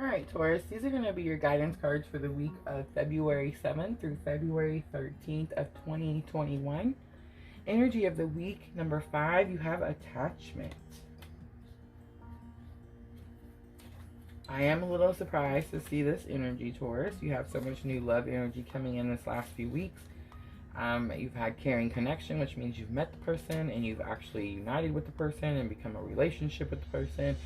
Alright, Taurus, these are going to be your guidance cards for the week of February 7th through February 13th of 2021. Energy of the week, number 5, you have attachment. I am a little surprised to see this energy, Taurus. You have so much new love energy coming in this last few weeks. You've had caring connection, which means you've met the person and you've actually united with the person and become a relationship with the person.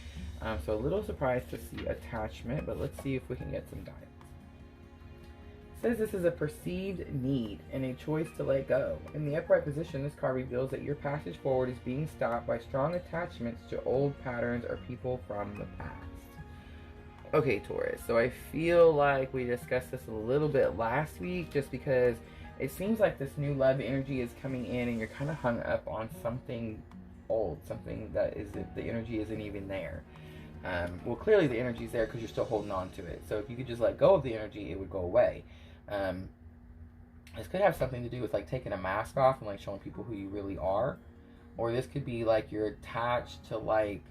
So a little surprised to see attachment, but let's see if we can get some guidance. It says this is a perceived need and a choice to let go. In the upright position, this card reveals that your passage forward is being stopped by strong attachments to old patterns or people from the past. Okay, Taurus, so I feel like we discussed this a little bit last week just because it seems like this new love energy is coming in and you're kind of hung up on something old, something that isn't, the energy isn't even there. Well, clearly the energy is there because you're still holding on to it. So if you could just let go of the energy, it would go away. This could have something to do with like taking a mask off and like showing people who you really are. Or this could be like you're attached to like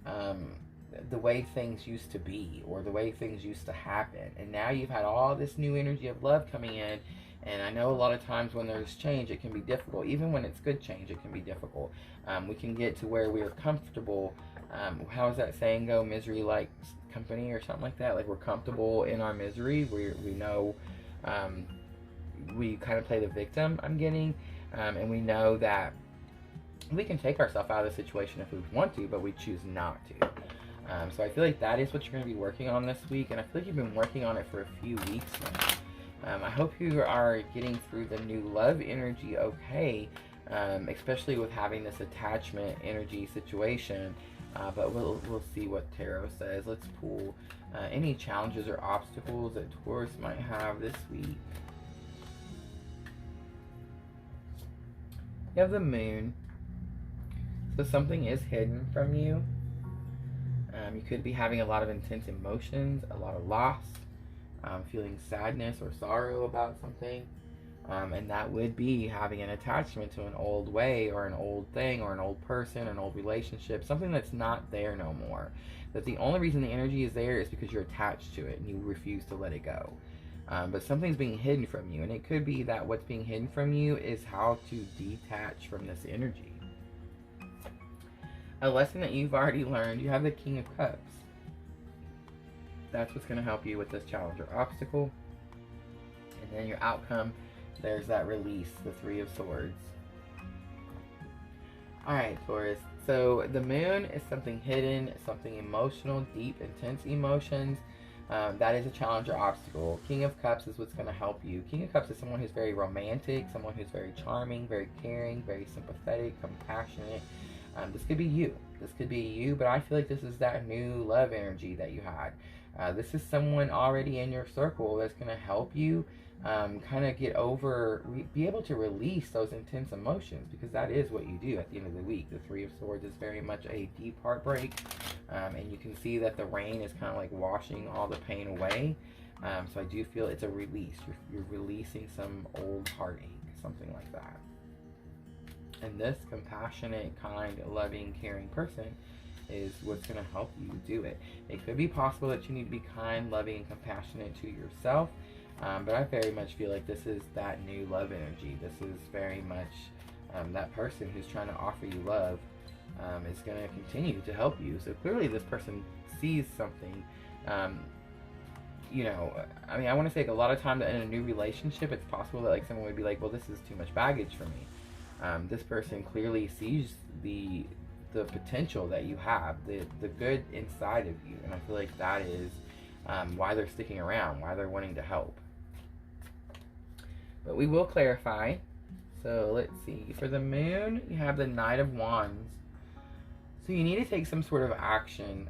the way things used to be or the way things used to happen. And now you've had all this new energy of love coming in. And I know a lot of times when there's change, it can be difficult. Even when it's good change, it can be difficult. We can get to where we are comfortable. How does that saying go? Misery likes company or something like that. Like we're comfortable in our misery. We know we kind of play the victim, I'm getting. And we know that we can take ourselves out of the situation if we want to, but we choose not to. So I feel like that is what you're going to be working on this week. And I feel like you've been working on it for a few weeks now. I hope you are getting through the new love energy okay, especially with having this attachment energy situation. But we'll see what tarot says. Let's pull any challenges or obstacles that Taurus might have this week. You have the moon. So something is hidden from you. You could be having a lot of intense emotions, a lot of loss. Feeling sadness or sorrow about something, and that would be having an attachment to an old way or an old thing or an old person or an old relationship, something that's not there no more. That the only reason the energy is there is because you're attached to it and you refuse to let it go. But something's being hidden from you, and it could be that what's being hidden from you is how to detach from this energy. A lesson that you've already learned, you have the King of Cups. That's what's going to help you with this challenge or obstacle. And then your outcome, there's that release, the Three of Swords. Alright, Taurus. So the moon is something hidden, something emotional, deep, intense emotions. That is a challenge or obstacle. King of Cups is what's going to help you. King of Cups is someone who's very romantic, someone who's very charming, very caring, very sympathetic, compassionate. This could be you. This could be you, but I feel like this is that new love energy that you had. This is someone already in your circle that's going to help you kind of get over, be able to release those intense emotions, because that is what you do at the end of the week. The Three of Swords is very much a deep heartbreak, and you can see that the rain is kind of like washing all the pain away. So I do feel it's a release. You're releasing some old heartache, something like that. And this compassionate, kind, loving, caring person is what's going to help you do it. It could be possible that you need to be kind, loving, and compassionate to yourself, but I very much feel like this is that new love energy. This is very much that person who's trying to offer you love is going to continue to help you. So clearly this person sees something. You know, I mean, I want to say like a lot of times in a new relationship, it's possible that like someone would be like, well, this is too much baggage for me. This person clearly sees the potential that you have, the good inside of you, and I feel like that is why they're sticking around, why they're wanting to help. But we will clarify. So let's see, for the moon you have the Knight of Wands, so you need to take some sort of action.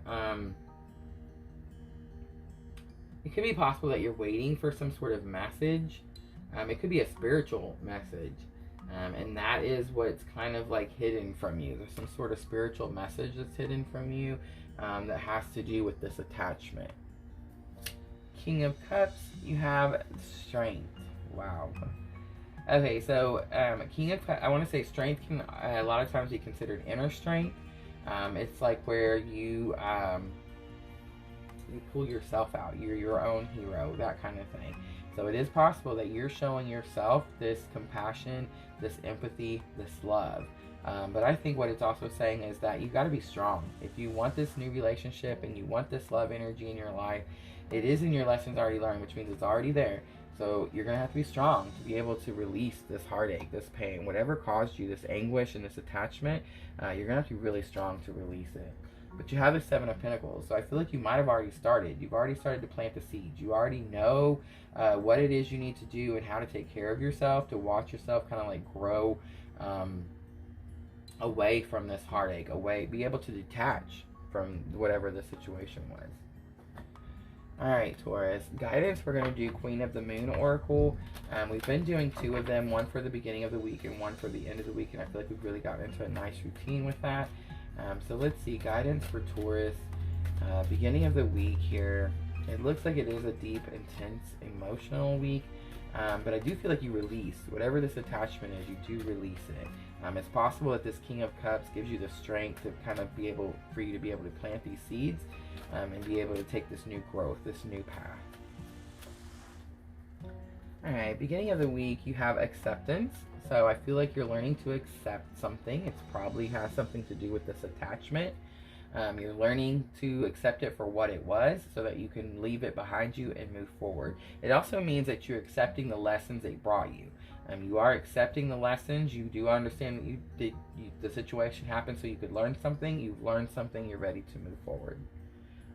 It could be possible that you're waiting for some sort of message. It could be a spiritual message. And that is what's kind of like hidden from you. There's some sort of spiritual message that's hidden from you that has to do with this attachment. King of Cups, you have Strength. Wow. Okay, so King of Cups, I want to say strength can a lot of times be considered inner strength. It's like where you You pull yourself out. You're your own hero, that kind of thing. So it is possible that you're showing yourself this compassion, this empathy, this love. But I think what it's also saying is that you got to be strong. If you want this new relationship and you want this love energy in your life, it is in your lessons already learned, which means it's already there. So you're going to have to be strong to be able to release this heartache, this pain, whatever caused you this anguish and this attachment. You're going to have to be really strong to release it. But you have the Seven of Pentacles, so I feel like you might have already started. You've already started to plant the seeds. You already know what it is you need to do and how to take care of yourself, to watch yourself kind of like grow away from this heartache, be able to detach from whatever the situation was. Alright, Taurus. Guidance, we're going to do Queen of the Moon Oracle. We've been doing 2 of them, one for the beginning of the week and one for the end of the week, and I feel like we've really gotten into a nice routine with that. So let's see, guidance for Taurus. Beginning of the week here, it looks like it is a deep, intense, emotional week, but I do feel like you release whatever this attachment is. You do release it. It's possible that this King of Cups gives you the strength to kind of be able, for you to be able to plant these seeds and be able to take this new growth, this new path. Alright, beginning of the week, you have acceptance. So I feel like you're learning to accept something. It probably has something to do with this attachment. You're learning to accept it for what it was so that you can leave it behind you and move forward. It also means that you're accepting the lessons it brought you. You are accepting the lessons. You do understand that the situation happened so you could learn something. You've learned something. You're ready to move forward.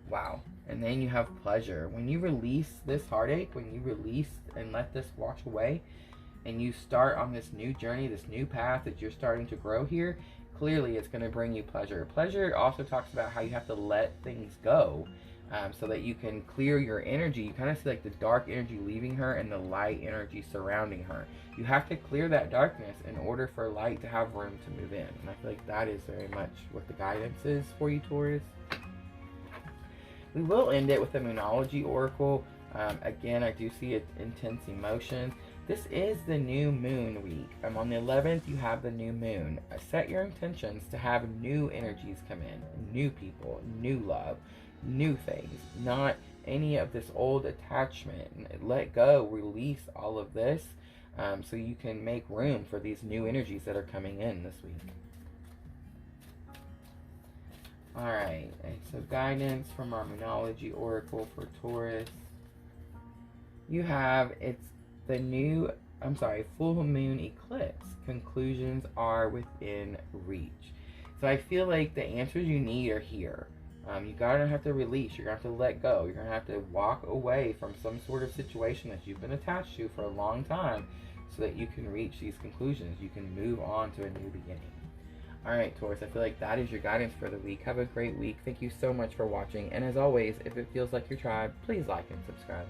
Wow. And then you have pleasure. When you release this heartache, when you release and let this wash away, and you start on this new journey, this new path that you're starting to grow here, clearly it's going to bring you pleasure. Pleasure also talks about how you have to let things go so that you can clear your energy. You kind of see like the dark energy leaving her and the light energy surrounding her. You have to clear that darkness in order for light to have room to move in. And I feel like that is very much what the guidance is for you, Taurus. We will end it with the Moonology Oracle. Again, I do see it, intense emotions. This is the new moon week. On the 11th, you have the new moon. Set your intentions to have new energies come in, new people, new love, new things, not any of this old attachment. Let go, release all of this so you can make room for these new energies that are coming in this week. Alright, so guidance from our Moonology Oracle for Taurus. You have, it's the new, full moon eclipse. Conclusions are within reach. So I feel like the answers you need are here. You're going to have to release. You're going to have to let go. You're going to have to walk away from some sort of situation that you've been attached to for a long time so that you can reach these conclusions. You can move on to a new beginning. Alright, Taurus, I feel like that is your guidance for the week. Have a great week. Thank you so much for watching. And as always, if it feels like your tribe, please like and subscribe.